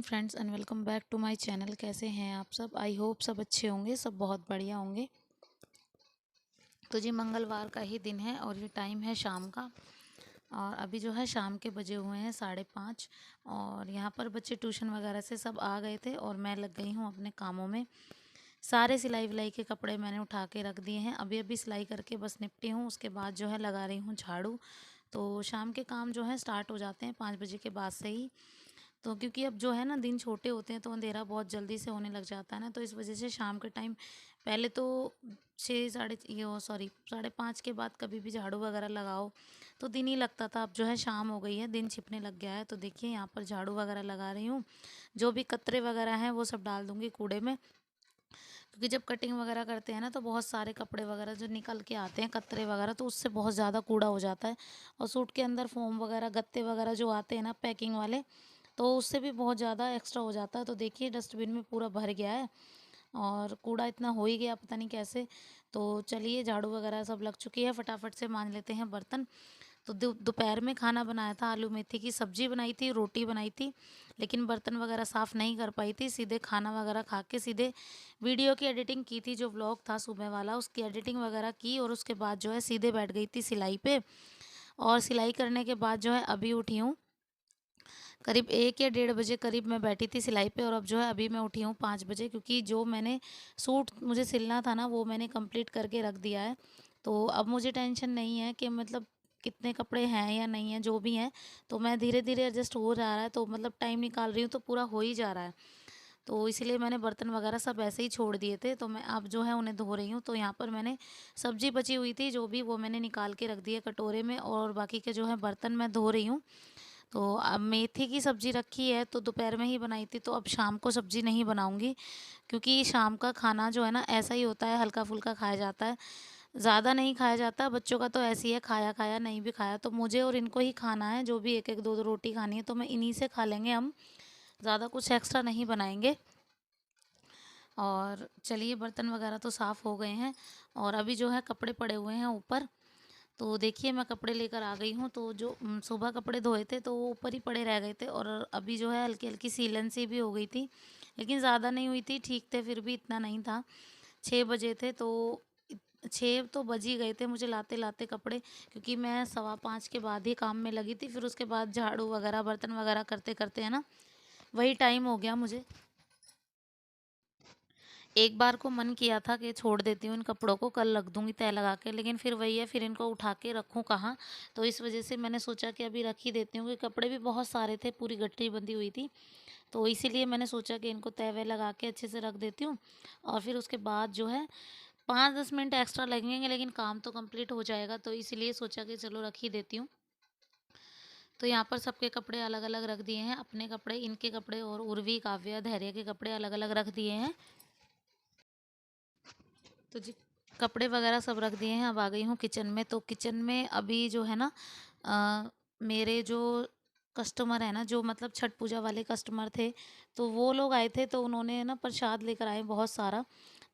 Morning friends and welcome back to my channel. कैसे हैं आप सब? आई होप सब अच्छे होंगे, सब बहुत बढ़िया होंगे। तो जी मंगलवार का ही दिन है और ये टाइम है शाम का। और अभी जो है शाम के बजे हुए हैं 5:30। और यहाँ पर बच्चे ट्यूशन वगैरह से सब आ गए थे और मैं लग गई हूँ अपने कामों में। सारे सिलाई विलाई के कपड़े मैंने उठा के रख दिए हैं। अभी अभी सिलाई करके बस निपटी हूँ। उसके बाद जो है लगा रही हूँ झाड़ू। तो शाम के काम जो है स्टार्ट हो जाते हैं 5 बजे के बाद से ही। तो क्योंकि अब जो है ना दिन छोटे होते हैं तो अंधेरा बहुत जल्दी से होने लग जाता है ना, तो इस वजह से शाम के टाइम पहले तो 6 साढ़े ये सॉरी 5:30 के बाद कभी भी झाड़ू वगैरह लगाओ तो दिन ही लगता था। अब जो है शाम हो गई है, दिन छिपने लग गया है। तो देखिए यहाँ पर झाड़ू वगैरह लगा रही हूँ। जो भी कतरे वगैरह हैं वो सब डाल दूँगी कूड़े में, क्योंकि जब कटिंग वगैरह करते हैं ना तो बहुत सारे कपड़े वगैरह जो निकल के आते हैं कतरे वगैरह, तो उससे बहुत ज़्यादा कूड़ा हो जाता है। और सूट के अंदर फोम वगैरह गत्ते वगैरह जो आते हैं ना पैकिंग वाले, तो उससे भी बहुत ज़्यादा एक्स्ट्रा हो जाता है। तो देखिए डस्टबिन में पूरा भर गया है और कूड़ा इतना हो ही गया, पता नहीं कैसे। तो चलिए झाड़ू वगैरह सब लग चुकी है, फटाफट से मांज लेते हैं बर्तन। तो दोपहर में खाना बनाया था, आलू मेथी की सब्जी बनाई थी, रोटी बनाई थी। लेकिन बर्तन वगैरह साफ़ नहीं कर पाई थी, सीधे खाना वगैरह खा के सीधे वीडियो की एडिटिंग की थी। जो व्लॉग था सुबह वाला उसकी एडिटिंग वगैरह की और उसके बाद जो है सीधे बैठ गई थी सिलाई पे। और सिलाई करने के बाद जो है अभी उठी हूँ, करीब 1 या 1:30 बजे करीब मैं बैठी थी सिलाई पे। और अब जो है अभी मैं उठी हूँ 5 बजे, क्योंकि जो मैंने सूट मुझे सिलना था ना वो मैंने कंप्लीट करके रख दिया है। तो अब मुझे टेंशन नहीं है कि मतलब कितने कपड़े हैं या नहीं हैं, जो भी हैं तो मैं धीरे धीरे एडजस्ट हो जा रहा है। तो मतलब टाइम निकाल रही हूँ तो पूरा हो ही जा रहा है। तो इसीलिए मैंने बर्तन वगैरह सब ऐसे ही छोड़ दिए थे, तो मैं अब जो है उन्हें धो रही हूँ। तो यहाँ पर मैंने सब्जी बची हुई थी जो भी, वो मैंने निकाल के रख दी है कटोरे में, और बाकी के जो है बर्तन मैं धो रही हूँ। तो अब मेथी की सब्ज़ी रखी है तो दोपहर में ही बनाई थी, तो अब शाम को सब्ज़ी नहीं बनाऊंगी, क्योंकि शाम का खाना जो है ना ऐसा ही होता है, हल्का फुल्का खाया जाता है, ज़्यादा नहीं खाया जाता। बच्चों का तो ऐसी है, खाया खाया नहीं भी खाया, तो मुझे और इनको ही खाना है। जो भी एक एक दो दो रोटी खानी है तो मैं इन्हीं से खा लेंगे हम, ज़्यादा कुछ एक्स्ट्रा नहीं बनाएंगे। और चलिए बर्तन वगैरह तो साफ़ हो गए हैं और अभी जो है कपड़े पड़े हुए हैं ऊपर। तो देखिए मैं कपड़े लेकर आ गई हूँ। तो जो सुबह कपड़े धोए थे तो वो ऊपर ही पड़े रह गए थे, और अभी जो है हल्की हल्की सीलन सी भी हो गई थी, लेकिन ज़्यादा नहीं हुई थी, ठीक थे, फिर भी इतना नहीं था। 6 बजे थे तो 6 तो बज ही गए थे मुझे लाते लाते कपड़े, क्योंकि मैं 5:15 के बाद ही काम में लगी थी। फिर उसके बाद झाड़ू वगैरह बर्तन वगैरह करते करते है ना वही टाइम हो गया मुझे। एक बार को मन किया था कि छोड़ देती हूँ इन कपड़ों को, कल रख दूंगी तय लगा के, लेकिन फिर वही है, फिर इनको उठा के रखूँ कहाँ। तो इस वजह से मैंने सोचा कि अभी रख ही देती हूँ, क्योंकि कपड़े भी बहुत सारे थे, पूरी गठरी बंधी हुई थी। तो इसीलिए मैंने सोचा कि इनको तय वह लगा के अच्छे से रख देती हूँ। और फिर उसके बाद जो है 5-10 मिनट एक्स्ट्रा लगेंगे, लेकिन काम तो कंप्लीट हो जाएगा, तो इसीलिए सोचा कि चलो रख ही देती हूँ। तो यहाँ पर सबके कपड़े अलग अलग रख दिए हैं, अपने कपड़े, इनके कपड़े और उर्वी काव्या धैर्य के कपड़े अलग अलग रख दिए हैं। तो जी कपड़े वगैरह सब रख दिए हैं, अब आ गई हूँ किचन में। तो किचन में अभी जो है ना मेरे जो कस्टमर है ना, जो मतलब छठ पूजा वाले कस्टमर थे, तो वो लोग आए थे, तो उन्होंने ना प्रसाद लेकर आए बहुत सारा।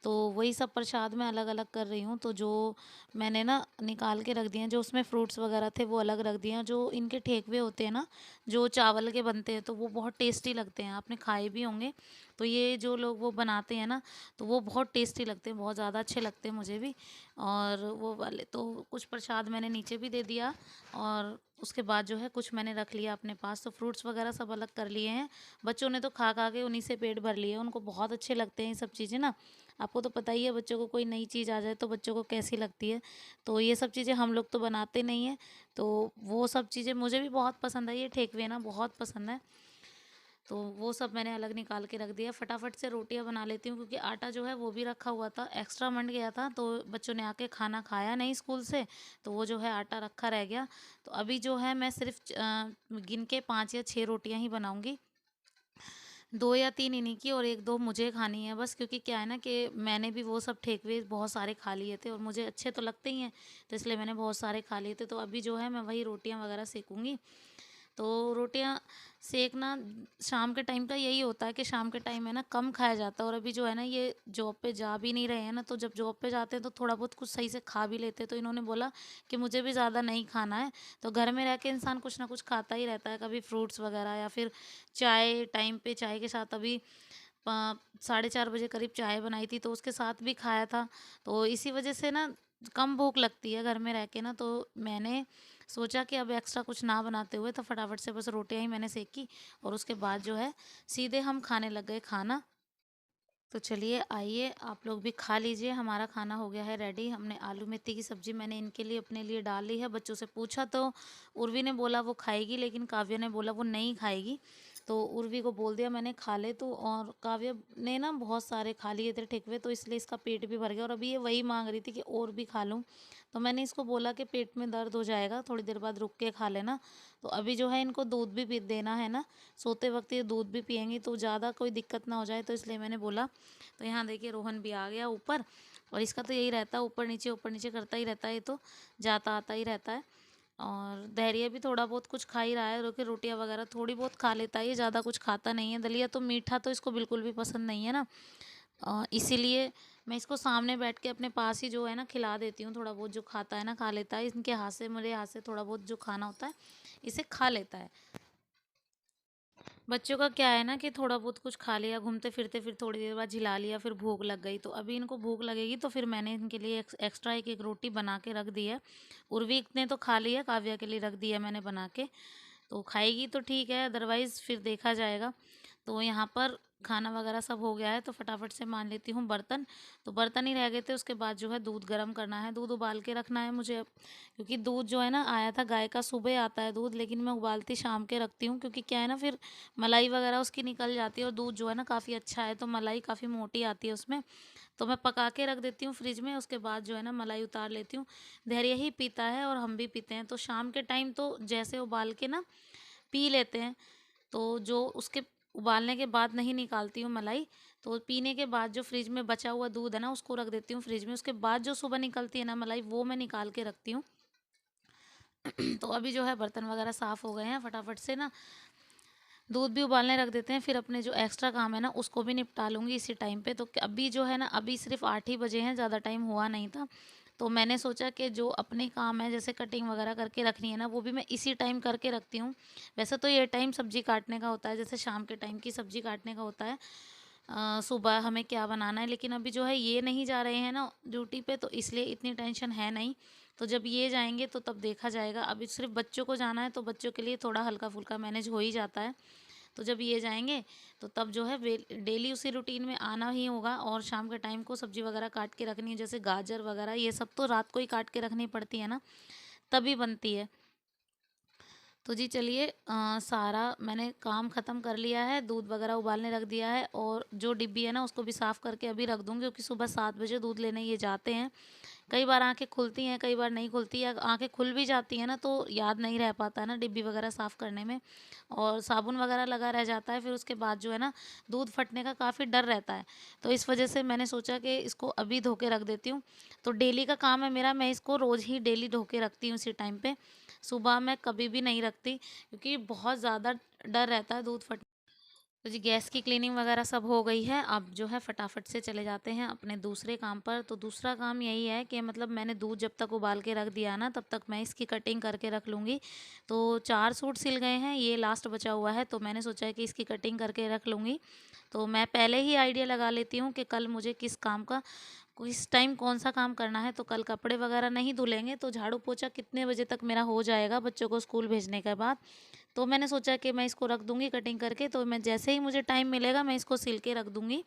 तो वही सब प्रसाद मैं अलग अलग कर रही हूँ। तो जो मैंने ना निकाल के रख दिए हैं, जो उसमें फ्रूट्स वगैरह थे वो अलग रख दिए हैं। जो इनके ठेकवे होते हैं ना, जो चावल के बनते हैं, तो वो बहुत टेस्टी लगते हैं, आपने खाए भी होंगे। तो ये जो लोग वो बनाते हैं ना, तो वो बहुत टेस्टी लगते हैं, बहुत ज़्यादा अच्छे लगते हैं मुझे भी। और वो वाले तो कुछ प्रसाद मैंने नीचे भी दे दिया, और उसके बाद जो है कुछ मैंने रख लिया अपने पास। तो फ्रूट्स वगैरह सब अलग कर लिए हैं। बच्चों ने तो खा खा के उन्हीं से पेट भर लिए, उनको बहुत अच्छे लगते हैं ये सब चीज़ें ना। आपको तो पता ही है, बच्चों को कोई नई चीज़ आ जाए तो बच्चों को कैसी लगती है। तो ये सब चीज़ें हम लोग तो बनाते नहीं हैं, तो वो सब चीज़ें मुझे भी बहुत पसंद है, ये ठेकवे ना बहुत पसंद है। तो वो सब मैंने अलग निकाल के रख दिया। फटाफट से रोटियां बना लेती हूँ, क्योंकि आटा जो है वो भी रखा हुआ था, एक्स्ट्रा मंड गया था, तो बच्चों ने आके खाना खाया नहीं स्कूल से, तो वो जो है आटा रखा रह गया। तो अभी जो है मैं सिर्फ गिन के 5 या 6 रोटियां ही बनाऊंगी, 2 या 3 इन्हीं की और 1-2 मुझे खानी है बस। क्योंकि क्या है ना कि मैंने भी वो सब ठेकवे बहुत सारे खा लिए थे और मुझे अच्छे तो लगते ही हैं, तो इसलिए मैंने बहुत सारे खा लिए थे। तो अभी जो है मैं वही रोटियां वगैरह सेकूंगी। तो रोटियां सेकना शाम के टाइम का यही होता है कि शाम के टाइम है ना कम खाया जाता है। और अभी जो है ना ये जॉब पे जा भी नहीं रहे हैं ना, तो जब जॉब पे जाते हैं तो थोड़ा बहुत कुछ सही से खा भी लेते हैं। तो इन्होंने बोला कि मुझे भी ज़्यादा नहीं खाना है। तो घर में रह के इंसान कुछ ना कुछ खाता ही रहता है, कभी फ्रूट्स वगैरह या फिर चाय, टाइम पे चाय के साथ अभी 4:30 बजे करीब चाय बनाई थी तो उसके साथ भी खाया था। तो इसी वजह से ना कम भूख लगती है घर में रह के ना, तो मैंने सोचा कि अब एक्स्ट्रा कुछ ना बनाते हुए तो फटाफट से बस रोटियां ही मैंने सेकी और उसके बाद जो है सीधे हम खाने लग गए खाना। तो चलिए आइए आप लोग भी खा लीजिए। हमारा खाना हो गया है रेडी। हमने आलू मेथी की सब्ज़ी मैंने इनके लिए अपने लिए डाल ली है। बच्चों से पूछा तो उर्वी ने बोला वो खाएगी, लेकिन काव्या ने बोला वो नहीं खाएगी। तो उर्वी को बोल दिया मैंने खा ले तू, और काव्या ने ना बहुत सारे खा लिए थे ठेकवे, तो इसलिए इसका पेट भी भर गया और अभी ये वही मांग रही थी कि और भी खा लूँ। तो मैंने इसको बोला कि पेट में दर्द हो जाएगा, थोड़ी देर बाद रुक के खा लेना। तो अभी जो है इनको दूध भी पी देना है ना, सोते वक्त ये दूध भी पियेंगी तो ज़्यादा कोई दिक्कत ना हो जाए, तो इसलिए मैंने बोला। तो यहाँ देखिए रोहन भी आ गया ऊपर, और इसका तो यही रहता है ऊपर नीचे करता ही रहता है, ये तो जाता आता ही रहता है। और धैर्य भी थोड़ा बहुत कुछ खा ही रहा है, रोके रोटियां वगैरह थोड़ी बहुत खा लेता है, ये ज़्यादा कुछ खाता नहीं है। दलिया तो मीठा तो इसको बिल्कुल भी पसंद नहीं है ना, इसीलिए मैं इसको सामने बैठ के अपने पास ही जो है ना खिला देती हूँ। थोड़ा बहुत जो खाता है ना खा लेता है, इनके हाथ से मेरे हाथ से थोड़ा बहुत जो खाना होता है इसे खा लेता है। बच्चों का क्या है ना कि थोड़ा बहुत कुछ खा लिया घूमते फिरते, फिर थोड़ी देर बाद झिला लिया, फिर भूख लग गई। तो अभी इनको भूख लगेगी तो फिर मैंने इनके लिए एक्स्ट्रा एक एक रोटी बना के रख दी है। उर्वी ने तो खा लिया, काव्या के लिए रख दिया मैंने बना के। तो खाएगी तो ठीक है, अदरवाइज़ फिर देखा जाएगा। तो यहाँ पर खाना वगैरह सब हो गया है, तो फटाफट से मान लेती हूँ बर्तन। तो बर्तन ही रह गए थे, उसके बाद जो है दूध गर्म करना है, दूध उबाल के रखना है मुझे अब। क्योंकि दूध जो है ना आया था गाय का, सुबह आता है दूध, लेकिन मैं उबालती शाम के रखती हूँ, क्योंकि क्या है ना फिर मलाई वगैरह उसकी निकल जाती है। और दूध जो है ना काफ़ी अच्छा है, तो मलाई काफ़ी मोटी आती है उसमें। तो मैं पका के रख देती हूँ फ्रिज में, उसके बाद जो है ना मलाई उतार लेती हूँ। धैर्य ही पीता है और हम भी पीते हैं। तो शाम के टाइम तो जैसे उबाल के ना पी लेते हैं। तो जो उसके उबालने के बाद नहीं निकालती हूँ मलाई, तो पीने के बाद जो फ्रिज में बचा हुआ दूध है ना उसको रख देती हूँ फ्रिज में। उसके बाद जो सुबह निकलती है ना मलाई, वो मैं निकाल के रखती हूँ। तो अभी जो है बर्तन वगैरह साफ़ हो गए हैं, फटाफट से ना दूध भी उबालने रख देते हैं, फिर अपने जो एक्स्ट्रा काम है ना उसको भी निपटा लूँगी इसी टाइम पे। तो अभी जो है ना अभी सिर्फ 8 ही बजे हैं, ज़्यादा टाइम हुआ नहीं था। तो मैंने सोचा कि जो अपने काम है जैसे कटिंग वगैरह करके रखनी है ना, वो भी मैं इसी टाइम करके रखती हूँ। वैसे तो ये टाइम सब्ज़ी काटने का होता है, जैसे शाम के टाइम की सब्ज़ी काटने का होता है, सुबह हमें क्या बनाना है। लेकिन अभी जो है ये नहीं जा रहे हैं ना ड्यूटी पे, तो इसलिए इतनी टेंशन है नहीं। तो जब ये जाएंगे तो तब देखा जाएगा। अभी सिर्फ बच्चों को जाना है, तो बच्चों के लिए थोड़ा हल्का फुल्का मैनेज हो ही जाता है। तो जब ये जाएंगे तो तब जो है डेली उसी रूटीन में आना ही होगा। और शाम के टाइम को सब्जी वगैरह काट के रखनी है, जैसे गाजर वगैरह ये सब तो रात को ही काट के रखनी पड़ती है ना, तभी बनती है। तो जी चलिए, सारा मैंने काम ख़त्म कर लिया है, दूध वगैरह उबालने रख दिया है, और जो डिब्बी है ना उसको भी साफ़ करके अभी रख दूँगी, क्योंकि सुबह 7 बजे दूध लेने ये जाते हैं। कई बार आंखें खुलती हैं, कई बार नहीं खुलती, या आंखें खुल भी जाती हैं ना तो याद नहीं रह पाता है ना डिब्बी वगैरह साफ़ करने में, और साबुन वगैरह लगा रह जाता है, फिर उसके बाद जो है ना दूध फटने का काफ़ी डर रहता है। तो इस वजह से मैंने सोचा कि इसको अभी धो के रख देती हूँ। तो डेली का काम है मेरा, मैं इसको रोज़ ही डेली धो के रखती हूँ इसी टाइम पे। सुबह मैं कभी भी नहीं रखती, क्योंकि बहुत ज़्यादा डर रहता है दूध फट। तो जी गैस की क्लीनिंग वगैरह सब हो गई है, अब जो है फटाफट से चले जाते हैं अपने दूसरे काम पर। तो दूसरा काम यही है कि मतलब मैंने दूध जब तक उबाल के रख दिया ना, तब तक मैं इसकी कटिंग करके रख लूँगी। तो 4 सूट सिल गए हैं, ये लास्ट बचा हुआ है, तो मैंने सोचा है कि इसकी कटिंग करके रख लूँगी। तो मैं पहले ही आइडिया लगा लेती हूँ कि कल मुझे किस काम का, किस टाइम कौन सा काम करना है। तो कल कपड़े वगैरह नहीं धुलेंगे, तो झाड़ू पोछा कितने बजे तक मेरा हो जाएगा बच्चों को स्कूल भेजने के बाद। तो मैंने सोचा कि मैं इसको रख दूँगी कटिंग करके, तो मैं जैसे ही मुझे टाइम मिलेगा मैं इसको सिल के रख दूँगी।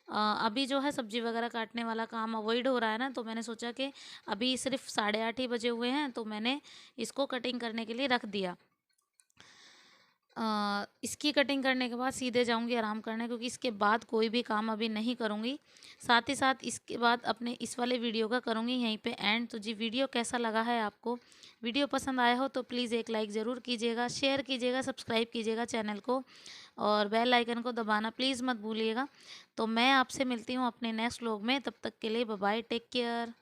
अभी जो है सब्जी वगैरह काटने वाला काम अवॉइड हो रहा है ना, तो मैंने सोचा कि अभी सिर्फ 8:30 ही बजे हुए हैं, तो मैंने इसको कटिंग करने के लिए रख दिया। इसकी कटिंग करने के बाद सीधे जाऊंगी आराम करने, क्योंकि इसके बाद कोई भी काम अभी नहीं करूंगी। साथ ही साथ इसके बाद अपने इस वाले वीडियो का करूंगी यहीं पे एंड। तो जी वीडियो कैसा लगा है आपको, वीडियो पसंद आया हो तो प्लीज़ एक लाइक ज़रूर कीजिएगा, शेयर कीजिएगा, सब्सक्राइब कीजिएगा चैनल को, और बेल आइकन को दबाना प्लीज़ मत भूलिएगा। तो मैं आपसे मिलती हूँ अपने नेक्स्ट व्लॉग में, तब तक के लिए बाय बाय, टेक केयर।